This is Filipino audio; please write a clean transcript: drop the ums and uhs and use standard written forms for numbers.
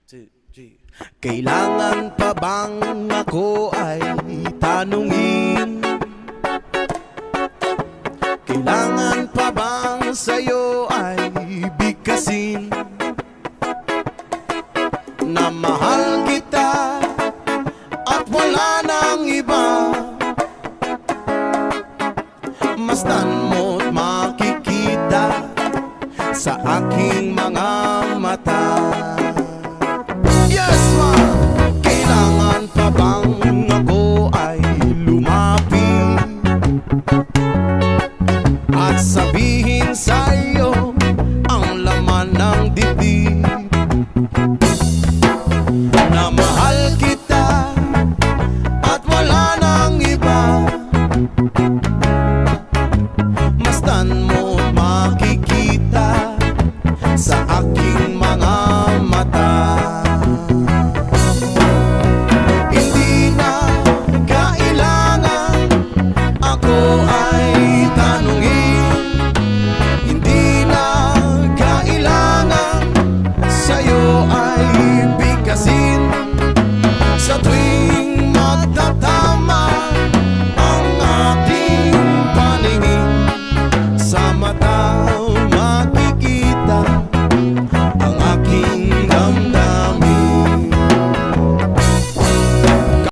2, 3. Kailangan pa bang ako ay tanungin? Kailangan pa bang sa'yo ay bigkasin na mahal kita at wala nang iba? Mastan mo't makikita sa aking mga mata. Yes, ma'am! Kailangan pa bang ako ay lumapit at sabihin sa'yo ang laman ng dibdib na mahal kita at wala nang iba? Mastan mo't makikita sa aking mga mata. Hindi na kailangan ako ay tanong